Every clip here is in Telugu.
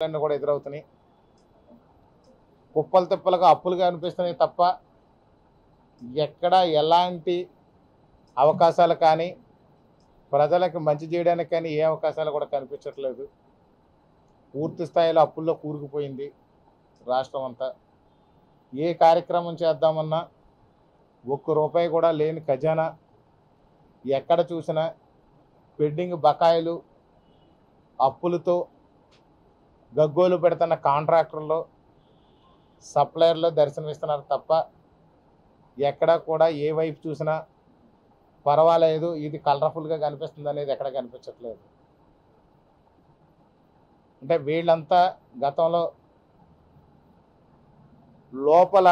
కూడా ఎదురవుతున్నాయి. కుప్పలు తిప్పలుగా అప్పులుగా అనిపిస్తున్నాయి తప్ప ఎక్కడ ఎలాంటి అవకాశాలు కానీ ప్రజలకు మంచి చేయడానికి కానీ ఏ అవకాశాలు కూడా కనిపించట్లేదు. పూర్తి స్థాయిలో అప్పుల్లో కూరుకుపోయింది రాష్ట్రం అంతా. ఏ కార్యక్రమం చేద్దామన్నా ₹1 కూడా లేని ఖజానా. ఎక్కడ చూసినా పెండింగ్ బకాయిలు, అప్పులతో గగ్గోలు పెడుతున్న కాంట్రాక్టర్లు, సప్లయర్లు దర్శనమిస్తున్నారు తప్ప ఎక్కడ కూడా ఏ వైపు చూసినా పర్వాలేదు, ఇది కలర్ఫుల్గా కనిపిస్తుంది అనేది ఎక్కడ కనిపించట్లేదు. అంటే వీళ్ళంతా గతంలో లోపల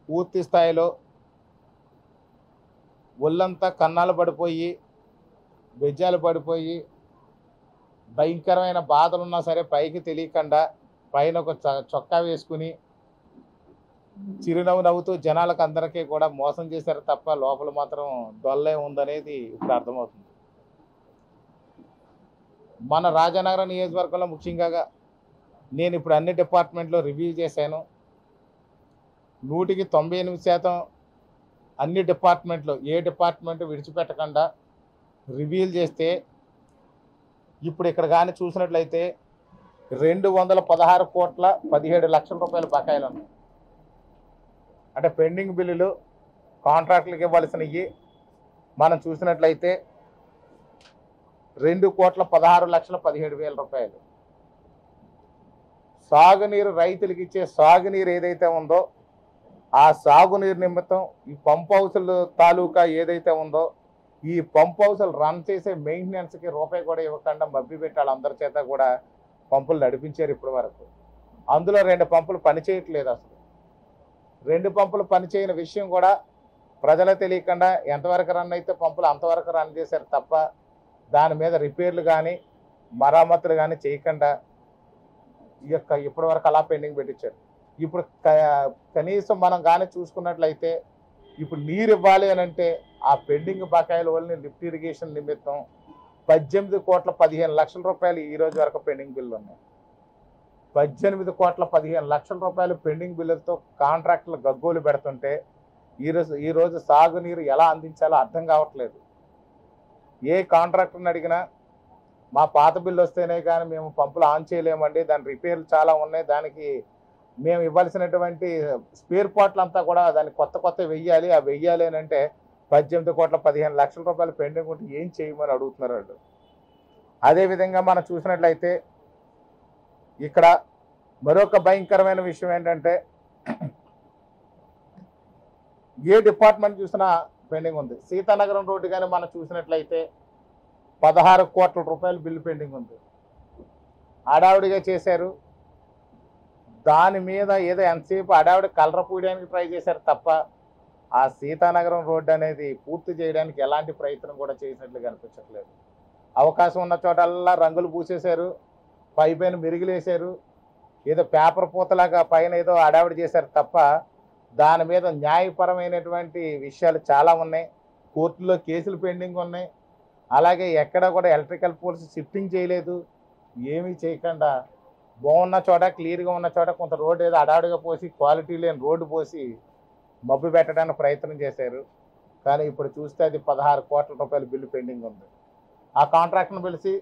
పూర్తి స్థాయిలో ఒళ్ళంతా కన్నాలు పడిపోయి, బెజ్జాలు పడిపోయి, భయంకరమైన బాధలున్నా సరే పైకి తెలియకుండా పైన ఒక చొక్కా వేసుకుని చిరునవ్వు నవ్వుతూ జనాలకు అందరికీ కూడా మోసం చేశారు తప్ప లోపల మాత్రం డొల్లే ఉందనేది ఇప్పుడు అర్థమవుతుంది. మన రాజానగరం నియోజకవర్గంలో ముఖ్యంగా నేను ఇప్పుడు అన్ని డిపార్ట్మెంట్లో రివ్యూ చేశాను. 100% అన్ని డిపార్ట్మెంట్లో ఏ డిపార్ట్మెంట్ విడిచిపెట్టకుండా రివ్యూలు చేస్తే ఇప్పుడు ఇక్కడ కానీ చూసినట్లయితే 216,17,00,000 బకాయిలు ఉన్నాయి. అంటే పెండింగ్ బిల్లులు కాంట్రాక్టులకు ఇవ్వాల్సినవి మనం చూసినట్లయితే ₹2,16,17,000. సాగునీరు రైతులకు ఇచ్చే సాగునీరు ఏదైతే ఉందో ఆ సాగునీరు నిమిత్తం ఈ పంప్ హౌసుల తాలూకా ఏదైతే ఉందో ఈ పంప్ హౌసులు రన్ చేసే మెయింటెనెన్స్కి ₹1 కూడా ఇవ్వకుండా మబ్బి పెట్టాలి. అందరి చేత కూడా పంపులు నడిపించారు ఇప్పటి వరకు. అందులో 2 పంపులు పనిచేయట్లేదు. అసలు 2 పంపులు పనిచేయని విషయం కూడా ప్రజలకు తెలియకుండా ఎంతవరకు రన్ అయితే పంపులు అంతవరకు రన్ చేశారు తప్ప దాని మీద రిపేర్లు కానీ మరమ్మతులు కానీ చేయకుండా ఇప్పటి వరకు అలా పెండింగ్ పెట్టించారు. ఇప్పుడు కనీసం మనం కానీ చూసుకున్నట్లయితే ఇప్పుడు నీరు ఇవ్వాలి అని అంటే ఆ పెండింగ్ బకాయిల వల్ల లిఫ్ట్ ఇరిగేషన్ నిమిత్తం ₹18,15,00,000 ఈ రోజు వరకు పెండింగ్ బిల్లు ఉన్నాయి. ₹18,15,00,000 పెండింగ్ బిల్లులతో కాంట్రాక్టులు గగ్గోలు పెడుతుంటే ఈరోజు సాగునీరు ఎలా అందించాలో అర్థం కావట్లేదు. ఏ కాంట్రాక్టర్ని అడిగినా మా పాత బిల్లు వస్తేనే కానీ మేము పంపులు ఆన్ చేయలేమండి, దాని రిపేర్లు చాలా ఉన్నాయి, దానికి మేము ఇవ్వాల్సినటువంటి స్పేర్ పార్ట్లు అంతా కూడా దాన్ని కొత్త వెయ్యాలి, ఆ వెయ్యాలి అని అంటే ₹18,15,00,000 పెండింగ్ ఉంటే ఏం చేయమని అడుగుతున్నారు వాళ్ళు. అదేవిధంగా మనం చూసినట్లయితే ఇక్కడ మరొక భయంకరమైన విషయం ఏంటంటే ఏ డిపార్ట్మెంట్ చూసినా పెండింగ్ ఉంది. సీతానగరం రోడ్డు కానీ మనం చూసినట్లయితే ₹16 కోట్ల బిల్లు పెండింగ్ ఉంది. హడావుడిగా చేశారు. దాని మీద ఏదో ఎంతసేపు హడావుడి కలర్ పూయడానికి ట్రై చేశారు తప్ప ఆ సీతానగరం రోడ్డు అనేది పూర్తి చేయడానికి ఎలాంటి ప్రయత్నం కూడా చేసినట్లు కనిపించట్లేదు. అవకాశం ఉన్న చోటల్లా రంగులు పూసేశారు, పైన మెరుగులేశారు, ఏదో పేపర్ పూతలాగా పైన ఏదో హడావుడి చేశారు తప్ప దాని మీద న్యాయపరమైనటువంటి విషయాలు చాలా ఉన్నాయి. కోర్టులో కేసులు పెండింగ్ ఉన్నాయి. అలాగే ఎక్కడ కూడా ఎలక్ట్రికల్ పోల్స్ షిఫ్టింగ్ చేయలేదు. ఏమీ చేయకుండా బాగున్న చోట క్లియర్గా ఉన్న చోట కొంత రోడ్డు ఏదో హడావుడిగా పోసి క్వాలిటీ లేని రోడ్డు పోసి మబ్బు పెట్టడానికి ప్రయత్నం చేశారు. కానీ ఇప్పుడు చూస్తే అది ₹16 కోట్ల బిల్లు పెండింగ్ ఉంది. ఆ కాంట్రాక్టర్ని పిలిచి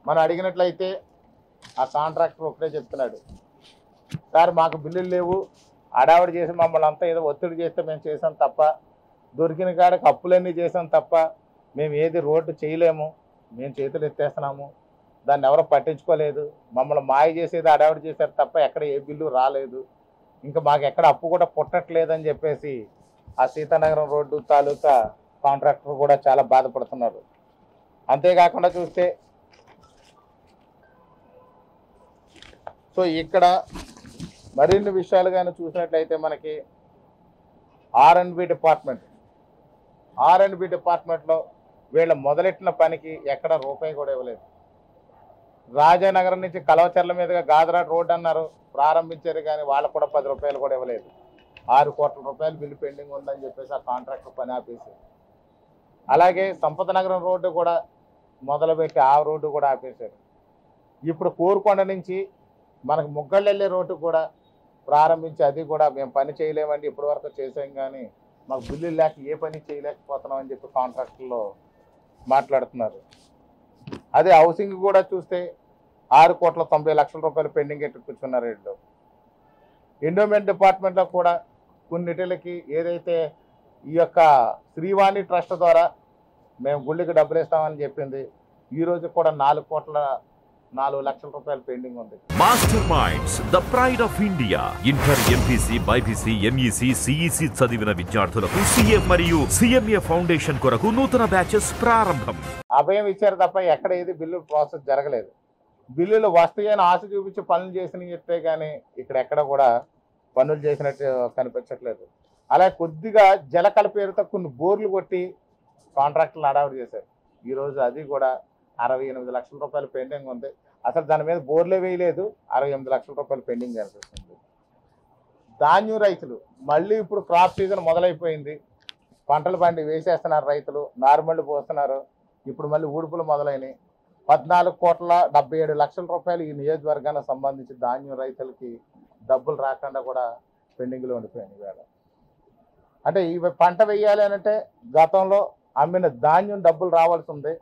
మనం అడిగినట్లయితే ఆ కాంట్రాక్టర్ ఒకటే చెప్తున్నాడు, సార్ మాకు బిల్లులు లేవు, హడావుడి చేసి మమ్మల్ని అంతా ఏదో ఒత్తిడి చేస్తే మేము చేసాం తప్ప దొరికిన కాడకి అప్పులన్నీ చేసాం తప్ప మేము ఏది రోడ్డు చేయలేము, మేము చేతులు ఎత్తేస్తున్నాము, దాన్ని ఎవరో పట్టించుకోలేదు, మమ్మల్ని మాయ చేసేది హడావుడి చేశారు తప్ప ఎక్కడ ఏ బిల్లు రాలేదు, ఇంకా మాకు ఎక్కడ అప్పు కూడా పుట్టట్లేదని చెప్పేసి ఆ సీతానగరం రోడ్డు తాలూకా కాంట్రాక్టర్ కూడా చాలా బాధపడుతున్నారు. అంతేకాకుండా చూస్తే సో ఇక్కడ మరిన్ని విషయాలు కానీ చూసినట్లయితే మనకి R&B డిపార్ట్మెంట్లో వీళ్ళ మొదలెట్టిన పనికి ఎక్కడ ₹1 కూడా ఇవ్వలేదు. రాజానగరం నుంచి కలవచర్ల మీదుగా గాదరాట్ రోడ్డు అన్నారు, ప్రారంభించారు, కానీ వాళ్ళకు కూడా ₹10 కూడా ఇవ్వలేదు. ₹6 కోట్ల బిల్లు పెండింగ్ ఉందని చెప్పేసి ఆ కాంట్రాక్టర్ పని ఆపేసి, అలాగే సంపతనగరం రోడ్డు కూడా మొదలుపెట్టి ఆ రోడ్డు కూడా ఆపేశారు. ఇప్పుడు కోరుకొండ నుంచి మనకు ముగ్గళ్ళెళ్ళే రోడ్డు కూడా ప్రారంభించి అది కూడా మేము పని చేయలేమండి, ఇప్పటి వరకు చేసాం కానీ మాకు బిల్లులు లేక ఏ పని చేయలేకపోతున్నాం అని చెప్పి కాంట్రాక్టుల్లో మాట్లాడుతున్నారు. అదే హౌసింగ్ కూడా చూస్తే 6,90,00,000 రూపాయలు పెండింగ్ ఎట్టు కూర్చున్నారు వీళ్ళు. ఎండోమెంట్ డిపార్ట్మెంట్లో కూడా కొన్నిటికి ఏదైతే ఈ యొక్క శ్రీవాణి ట్రస్ట్ ద్వారా మేము గుళ్ళకి డబ్బులు ఇస్తామని చెప్పింది, ఈరోజు కూడా 4,04,00,000 రూపాయలు పెండింగ్ ఉంది. Master minds the pride of India. Inter, MPC, BiPC, MEC, CEC చదివిన విద్యార్థులకు సీఏ మరియు సిఎంఏ ఫౌండేషన్ కొరకు నూతన బ్యాచెస్ ప్రారంభం. అభయం ఇచ్చారు తప్ప ఎక్కడ ఏది బిల్లు ప్రాసెస్ జరగలేదు. బిల్లులు వస్తాయని ఆశ చూపించి పనులు చేసినవి చెప్తే కానీ ఇక్కడ ఎక్కడ కూడా పనులు చేసినట్టు కనిపించట్లేదు. అలా కొద్దిగా జలకళ పేరుతో కొన్ని బోర్లు కొట్టి కాంట్రాక్టులు హడావుడి చేశారు. ఈరోజు అది కూడా 68 లక్షల రూపాయలు పెండింగ్ ఉంది. అసలు దాని మీద బోర్లే వేయలేదు, 68 లక్షల రూపాయలు పెండింగ్ కనిపిస్తుంది. ధాన్యం రైతులు మళ్ళీ ఇప్పుడు క్రాప్ సీజన్ మొదలైపోయింది, పంటలు పండి వేసేస్తున్నారు రైతులు, నార్మల్ పోస్తున్నారు. ఇప్పుడు మళ్ళీ ఊడుపులు మొదలైనవి. 14,77,00,000 రూపాయలు ఈ నియోజకవర్గానికి సంబంధించి ధాన్యం రైతులకి డబ్బులు రాకుండా కూడా పెండింగ్లో ఉండిపోయింది వేళ. అంటే ఈ పంట వేయాలి అంటే గతంలో అమ్మిన ధాన్యం డబ్బులు రావాల్సి ఉంది.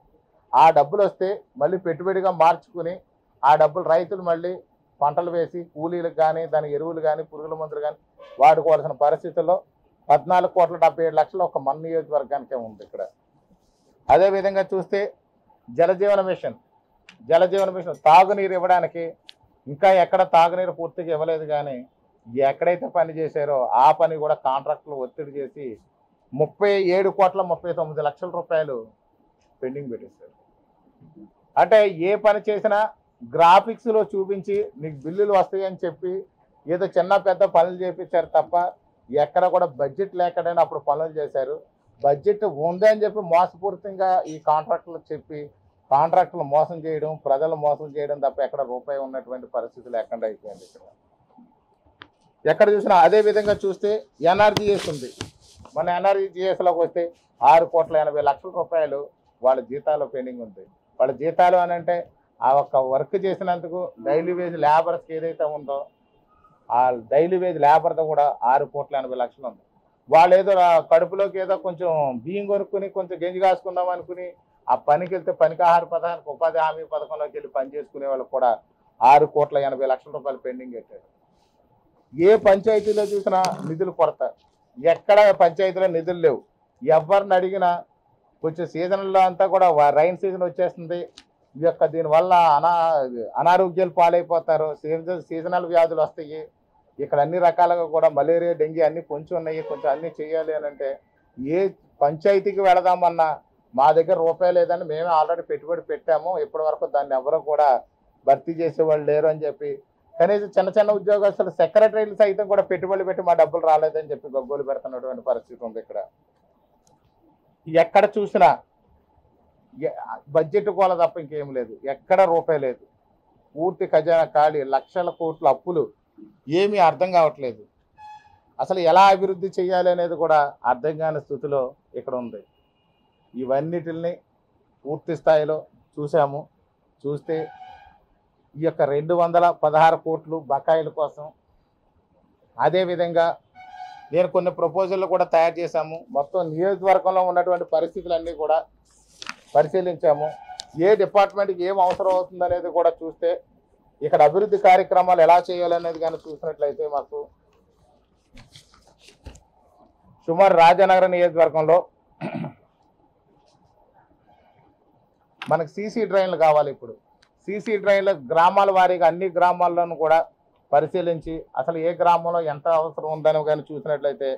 ఆ డబ్బులు వస్తే మళ్ళీ పెట్టుబడిగా మార్చుకుని ఆ డబ్బులు రైతులు మళ్ళీ పంటలు వేసి కూలీలకు కానీ దాని ఎరువులు కానీ పురుగుల మందులు కానీ వాడుకోవాల్సిన పరిస్థితుల్లో 14,77,00,000 ఒక మన నియోజకవర్గానికే ఉంది ఇక్కడ. అదేవిధంగా చూస్తే జలజీవన మిషన్ తాగునీరు ఇవ్వడానికి ఇంకా ఎక్కడ తాగునీరు పూర్తిగా ఇవ్వలేదు. కానీ ఎక్కడైతే పని చేశారో ఆ పని కూడా కాంట్రాక్టులు ఒత్తిడి చేసి 37,39,00,000 రూపాయలు పెండింగ్ పెట్టేశారు. అంటే ఏ పని చేసినా గ్రాఫిక్స్లో చూపించి నీకు బిల్లులు వస్తాయని చెప్పి ఏదో చిన్న పెద్ద పనులు చేపించారు తప్ప ఎక్కడ కూడా బడ్జెట్ లేకడైనా అప్పుడు పనులు చేశారు. బడ్జెట్ ఉంది అని చెప్పి మోసపూరితంగా ఈ కాంట్రాక్టులు చెప్పి కాంట్రాక్టులు మోసం చేయడం, ప్రజలు మోసం చేయడం తప్ప ఎక్కడ రూపాయి ఉన్నటువంటి పరిస్థితి లేకుండా అయిపోయింది ఇక్కడ ఎక్కడ చూసినా. అదే విధంగా చూస్తే ఎన్ఆర్జీఎస్ ఉంది. మన ఎన్ఆర్జీఎస్లోకి వస్తే 6,80,00,000 రూపాయలు వాళ్ళ జీతాలు పెండింగ్ ఉంది. వాళ్ళ జీతాలు అని అంటే ఆ ఒక్క వర్క్ చేసినందుకు డైలీ వేజ్ లేబర్స్కి ఏదైతే ఉందో ఆ డైలీ వేజ్ లేబర్తో కూడా 6,80,00,000 ఉంది. వాళ్ళు ఏదో కడుపులోకి ఏదో కొంచెం బియ్యం కొనుక్కుని కొంచెం గంజి కాసుకుందాం అనుకుని ఆ పనికి వెళ్తే పనికి ఆహార పథకానికి ఉపాధి హామీ పథకంలోకి వెళ్ళి పని చేసుకునే వాళ్ళు కూడా 6,80,00,000 రూపాయలు పెండింగ్ పెట్టారు. ఏ పంచాయతీలో చూసినా నిధులు కొరత, ఎక్కడ పంచాయతీలో నిధులు లేవు. ఎవరిని అడిగినా కొంచెం సీజన్లో అంతా కూడా రైన్ సీజన్ వచ్చేస్తుంది, ఈ యొక్క దీనివల్ల అనారోగ్యాలు పాలైపోతారు, సీజనల్ వ్యాధులు వస్తాయి. ఇక్కడ అన్ని రకాలుగా కూడా మలేరియా, డెంగీ అన్నీ కొంచెం ఉన్నాయి, కొంచెం అన్నీ చేయాలి అని అంటే ఏ పంచాయతీకి వెళదామన్నా మా దగ్గర రూపాయి లేదని మేమే ఆల్రెడీ పెట్టుబడి పెట్టాము, ఇప్పటి వరకు దాన్ని ఎవరు కూడా భర్తీ చేసేవాళ్ళు లేరు అని చెప్పి కనీసం చిన్న చిన్న ఉద్యోగస్తులు సెక్రటరీలు సైతం కూడా పెట్టుబడి పెట్టి మా డబ్బులు రాలేదని చెప్పి గగ్గోలు పెడుతున్నటువంటి పరిస్థితి ఉంది ఇక్కడ. ఎక్కడ చూసినా బడ్జెట్ కోల తప్ప ఇంకేం లేదు, ఎక్కడ రూపాయి లేదు, పూర్తి ఖజానా ఖాళీ, లక్షల కోట్ల అప్పులు, ఏమీ అర్థం కావట్లేదు. అసలు ఎలా అభివృద్ధి చేయాలి అనేది కూడా అర్థం కాని స్థితిలో ఇక్కడ ఉంది. ఇవన్నిటిని పూర్తి స్థాయిలో చూసాము. చూస్తే ఈ యొక్క 216 కోట్లు బకాయిల కోసం, అదేవిధంగా నేను కొన్ని ప్రపోజల్లు కూడా తయారు చేశాము. మొత్తం నియోజకవర్గంలో ఉన్నటువంటి పరిస్థితులన్నీ కూడా పరిశీలించాము. ఏ డిపార్ట్మెంట్కి ఏం అవసరం అవుతుందనేది కూడా చూస్తే ఇక్కడ అభివృద్ధి కార్యక్రమాలు ఎలా చేయాలనేది కానీ చూసినట్లయితే మాకు సుమారు రాజానగరం నియోజకవర్గంలో మనకు సీసీ డ్రైన్లు కావాలి. ఇప్పుడు సీసీ డ్రైన్లు గ్రామాల వారీగా అన్ని గ్రామాల్లోనూ కూడా పరిశీలించి అసలు ఏ గ్రామంలో ఎంత అవసరం ఉందని కానీ చూసినట్లయితే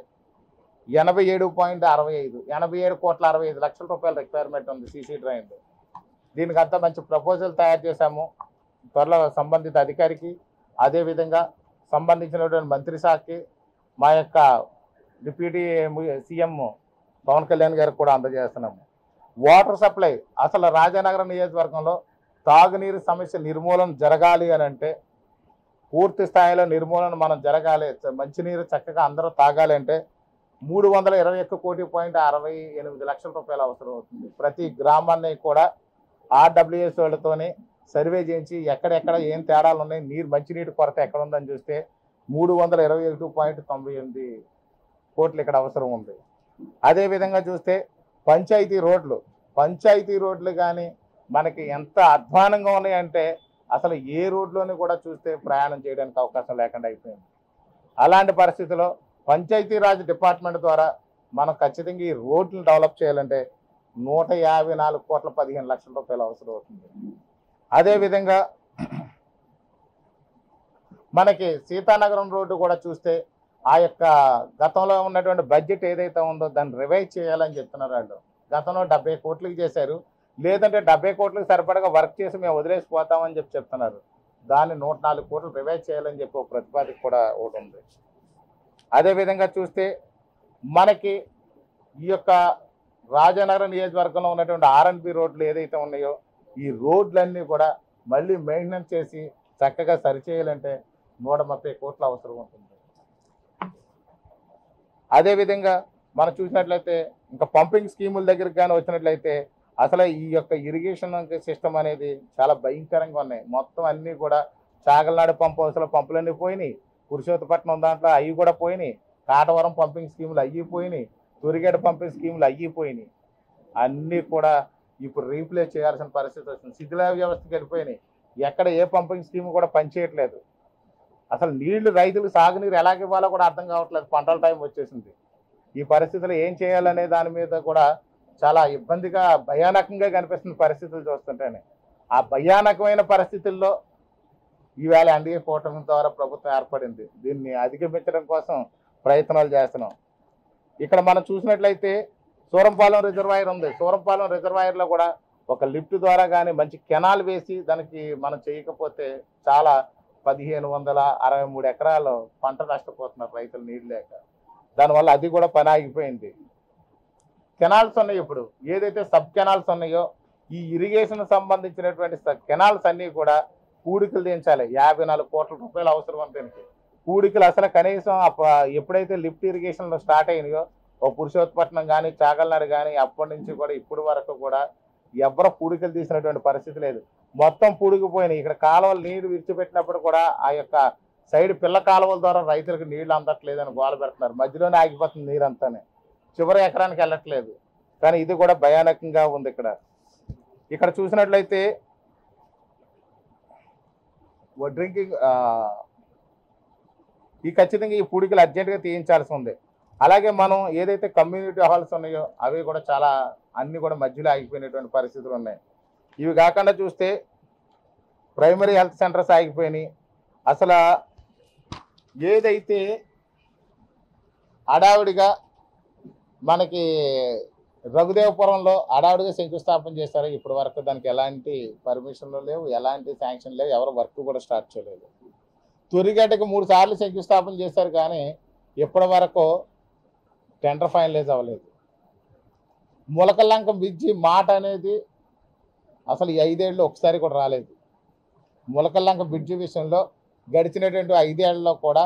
87.65 87,65 రూపాయల రిక్వైర్మెంట్ ఉంది సీసీ డ్రైన్లు. దీనికి అంతా మంచి ప్రపోజల్ తయారు చేశాము. త్వరలో సంబంధిత అధికారికి, అదేవిధంగా సంబంధించినటువంటి మంత్రి శాఖకి, మా యొక్క డిప్యూటీ సీఎం పవన్ కళ్యాణ్ గారికి కూడా అందజేస్తున్నాము. వాటర్ సప్లై, అసలు రాజానగరం నియోజకవర్గంలో తాగునీరు సమస్య నిర్మూలన జరగాలి అని అంటే పూర్తి స్థాయిలో నిర్మూలన మనం జరగాలి, మంచినీరు చక్కగా అందరూ తాగాలి అంటే 321,68 లక్షల రూపాయలు అవసరం అవుతుంది. ప్రతి గ్రామాన్ని కూడా ఆర్డబ్ల్యూఎస్ వాళ్ళతోని సర్వే చేయించి ఎక్కడెక్కడ ఏం తేడాలు ఉన్నాయి, మంచినీటి కొరత ఎక్కడ ఉందని చూస్తే 321.98 కోట్లు ఇక్కడ అవసరం ఉంది. అదేవిధంగా చూస్తే పంచాయతీ రోడ్లు కానీ మనకి ఎంత అధ్వానంగా ఉన్నాయంటే అసలు ఏ రోడ్లోని కూడా చూస్తే ప్రయాణం చేయడానికి అవకాశం లేకుండా అయిపోయింది. అలాంటి పరిస్థితిలో పంచాయతీరాజ్ డిపార్ట్మెంట్ ద్వారా మనం ఖచ్చితంగా ఈ రోడ్లను డెవలప్ చేయాలంటే 154,15 రూపాయలు అవసరం అవుతుంది. అదేవిధంగా మనకి సీతానగరం రోడ్డు కూడా చూస్తే ఆ యొక్క గతంలో ఉన్నటువంటి బడ్జెట్ ఏదైతే ఉందో దాన్ని రివైజ్ చేయాలని చెప్తున్నారు వాళ్ళు. గతంలో 70 కోట్లకి చేశారు, లేదంటే 70 కోట్లకు సరిపడగా వర్క్ చేసి మేము వదిలేసిపోతామని చెప్తున్నారు. దాన్ని 104 కోట్లు రివైజ్ చేయాలని చెప్పి ఒక ప్రతిపాదిక కూడా ఒకటి ఉంది. అదేవిధంగా చూస్తే మనకి ఈ యొక్క రాజానగరం నియోజకవర్గంలో ఉన్నటువంటి R&B రోడ్లు ఏదైతే ఉన్నాయో ఈ రోడ్లన్నీ కూడా మళ్ళీ మెయింటెనెన్స్ చేసి చక్కగా సరిచేయాలంటే 130 కోట్ల అవసరం ఉంటుంది. అదేవిధంగా మనం చూసినట్లయితే ఇంకా పంపింగ్ స్కీముల దగ్గరికి కానీ వచ్చినట్లయితే అసలు ఈ యొక్క ఇరిగేషన్ సిస్టమ్ అనేది చాలా భయంకరంగా ఉన్నాయి. మొత్తం అన్నీ కూడా చాగలనాడు పంప్ హౌస్లో పంపులన్నీ పోయినాయి, పురుషోత్తపట్నం దాంట్లో అవి కూడా పోయినాయి, కాటవరం పంపింగ్ స్కీములు అయ్యిపోయినాయి, తొరిగేట పంపింగ్ స్కీములు అయ్యిపోయినాయి. అన్నీ కూడా ఇప్పుడు రీప్లేస్ చేయాల్సిన పరిస్థితి వస్తుంది. శిథిల వ్యవస్థకి వెళ్ళిపోయినాయి. ఎక్కడ ఏ పంపింగ్ స్కీమ్ కూడా పనిచేయట్లేదు. అసలు నీళ్లు రైతులకు సాగునీరు ఎలాగ ఇవ్వాలో కూడా అర్థం కావట్లేదు. పంటల టైం వచ్చేసింది. ఈ పరిస్థితులు ఏం చేయాలనే దాని మీద కూడా చాలా ఇబ్బందిగా భయానకంగా కనిపిస్తున్న పరిస్థితులు చూస్తుంటేనే ఆ భయానకమైన పరిస్థితుల్లో ఈవేళ ఎన్డీఏ కూటమి ద్వారా ప్రభుత్వం ఏర్పడింది. దీన్ని అధిగమించడం కోసం ప్రయత్నాలు చేస్తున్నాం. ఇక్కడ మనం చూసినట్లయితే సూరంపాలెం రిజర్వాయర్ ఉంది. సూరంపాలెం రిజర్వాయర్లో కూడా ఒక లిఫ్ట్ ద్వారా కానీ మంచి కెనాల్ వేసి దానికి మనం చేయకపోతే చాలా 1,563 ఎకరాలు పంట నష్టపోతున్నారు రైతులు నీళ్ళు లేక. దానివల్ల అది కూడా పని ఆగిపోయింది. కెనాల్స్ ఉన్నాయి. ఇప్పుడు ఏదైతే సబ్ కెనాల్స్ ఉన్నాయో ఈ ఇరిగేషన్ సంబంధించినటువంటి కెనాల్స్ అన్నీ కూడా పూడికలు దించాలి. 54 కోట్ల రూపాయలు అవసరం అని దీనికి. పూడికలు అసలు కనీసం ఎప్పుడైతే లిఫ్ట్ ఇరిగేషన్లో స్టార్ట్ అయినాయో ఓ పురుషోత్తపట్నం కానీ చాగల్నాడు కానీ అప్పటి నుంచి కూడా ఇప్పుడు వరకు కూడా ఎవరు పూడికలు తీసినటువంటి పరిస్థితి లేదు. మొత్తం పూడికిపోయినాయి. ఇక్కడ కాలువలు నీరు విడిచిపెట్టినప్పుడు కూడా ఆ యొక్క సైడ్ పిల్ల కాలువల ద్వారా రైతులకు నీళ్లు అందట్లేదని గోల పెడుతున్నారు. మధ్యలోనే ఆగిపోతుంది నీరంతానే, చివరి ఎకరానికి వెళ్ళట్లేదు. కానీ ఇది కూడా భయానకంగా ఉంది. ఇక్కడ చూసినట్లయితే డ్రింకింగ్ ఈ ఖచ్చితంగా ఈ పూడికలు అర్జెంటుగా తీయించాల్సి ఉంది. అలాగే మనం ఏదైతే కమ్యూనిటీ హాల్స్ ఉన్నాయో అవి కూడా చాలా అన్నీ కూడా మధ్యలో ఆగిపోయినటువంటి పరిస్థితులు ఉన్నాయి. ఇవి కాకుండా చూస్తే ప్రైమరీ హెల్త్ సెంటర్స్ ఆగిపోయినాయి. అసలు ఏదైతే హడావుడిగా మనకి రఘుదేవపురంలో హడావుడిగా శంకుస్థాపన చేశారో ఇప్పటి వరకు దానికి ఎలాంటి పర్మిషన్లు లేవు, ఎలాంటి శాంక్షన్ లేవు, ఎవరు వర్క్ కూడా స్టార్ట్ చేయలేదు. తొరిగడ్డకి 3 సార్లు శంకుస్థాపన చేశారు కానీ ఇప్పటి వరకు టెండర్ ఫైనలైజ్ అవ్వలేదు. ములకల్లంక బ్రిడ్జి మాట అనేది అసలు ఈ 5 ఏళ్ళు ఒకసారి కూడా రాలేదు. ములకల్లంక బ్రిడ్జి విషయంలో గడిచినటువంటి 5 ఏళ్లలో కూడా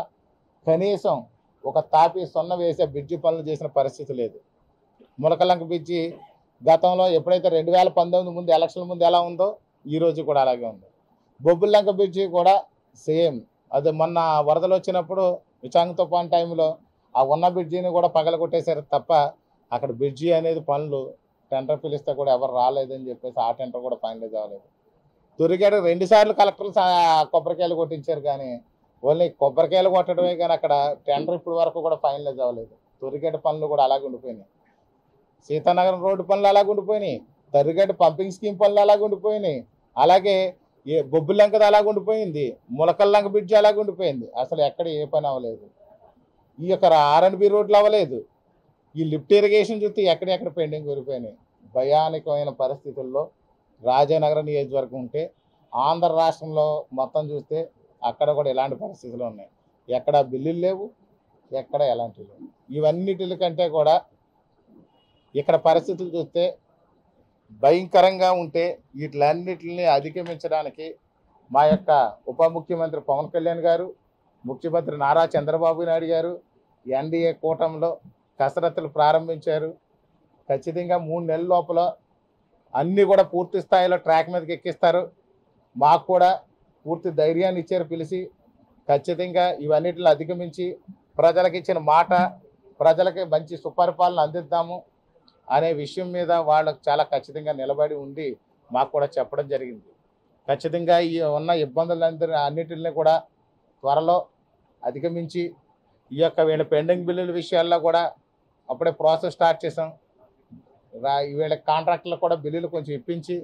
కనీసం ఒక తాపి సున్న వేసే బ్రిడ్జి పనులు చేసిన పరిస్థితి లేదు. ములకల్లంక బ్రిడ్జి గతంలో ఎప్పుడైతే 2019 ముందు ఎలక్షన్ ముందు ఎలా ఉందో ఈరోజు కూడా అలాగే ఉంది. బొబ్బుల్లంక బ్రిడ్జి కూడా సేమ్. అది మొన్న వరదలు వచ్చినప్పుడు విచాంగ్ తుఫాన్ టైంలో ఆ ఉన్న బ్రిడ్జిని కూడా పగలగొట్టేశారు తప్ప అక్కడ బ్రిడ్జి అనేది పనులు టెండర్ పిలిస్తే కూడా ఎవరు రాలేదని చెప్పేసి ఆ టెండర్ కూడా ఫైనలైజ్ అవ్వలేదు. తొరిగేట 2 సార్లు కలెక్టర్లు కొబ్బరికాయలు కొట్టించారు కానీ ఓన్లీ కొబ్బరికాయలు కొట్టడమే కానీ అక్కడ టెండర్ ఇప్పుడు వరకు కూడా ఫైనలైజ్ అవ్వలేదు. తొరిగేట పనులు కూడా అలాగే ఉండిపోయినాయి. సీతానగరం రోడ్డు పనులు అలాగే ఉండిపోయినాయి. తొరిగేట పంపింగ్ స్కీమ్ పనులు అలాగే ఉండిపోయినాయి. అలాగే బొబ్బులంకది అలాగే ఉండిపోయింది. ములకల్లంక బ్రిడ్జి అలాగే ఉండిపోయింది. అసలు ఎక్కడ ఏ పని అవ్వలేదు. ఈ యొక్క R&B రోడ్లు అవ్వలేదు. ఈ లిఫ్ట్ ఇరిగేషన్ చూస్తే ఎక్కడెక్కడ పెండింగ్ ఊరిపోయినాయి. భయానకమైన పరిస్థితుల్లో రాజానగరం నియోజకవర్గం ఉంటే ఆంధ్ర రాష్ట్రంలో మొత్తం చూస్తే అక్కడ కూడా ఇలాంటి పరిస్థితులు ఉన్నాయి. ఎక్కడ బిల్లులు లేవు, ఎక్కడ ఎలాంటివి లేవు. ఇవన్నిటి కంటే కూడా ఇక్కడ పరిస్థితులు చూస్తే భయంకరంగా ఉంటే వీటిలన్నిటిని అధిగమించడానికి మా యొక్క ఉప ముఖ్యమంత్రి పవన్ కళ్యాణ్ గారు, ముఖ్యమంత్రి నారా చంద్రబాబు నాయుడు గారు ఎన్డీఏ కూటమిలో కసరత్తులు ప్రారంభించారు. ఖచ్చితంగా 3 నెలల లోపల అన్నీ కూడా పూర్తి స్థాయిలో ట్రాక్ మీదకి ఎక్కిస్తారు. మాకు కూడా పూర్తి ధైర్యాన్ని ఇచ్చారు పిలిచి. ఖచ్చితంగా ఇవన్నిటిని అధిగమించి ప్రజలకు ఇచ్చిన మాట, ప్రజలకి మంచి సుపరిపాలన అందిద్దాము అనే విషయం మీద వాళ్ళకు చాలా ఖచ్చితంగా నిలబడి ఉండి మాకు కూడా చెప్పడం జరిగింది. ఖచ్చితంగా ఈ ఉన్న అన్నిటిని కూడా త్వరలో అధిగమించి ఈ యొక్క వీళ్ళ పెండింగ్ బిల్లుల విషయాల్లో కూడా అప్పుడే ప్రాసెస్ స్టార్ట్ చేసాం. వీళ్ళ కాంట్రాక్టులకు కూడా బిల్లులు కొంచెం ఇప్పించి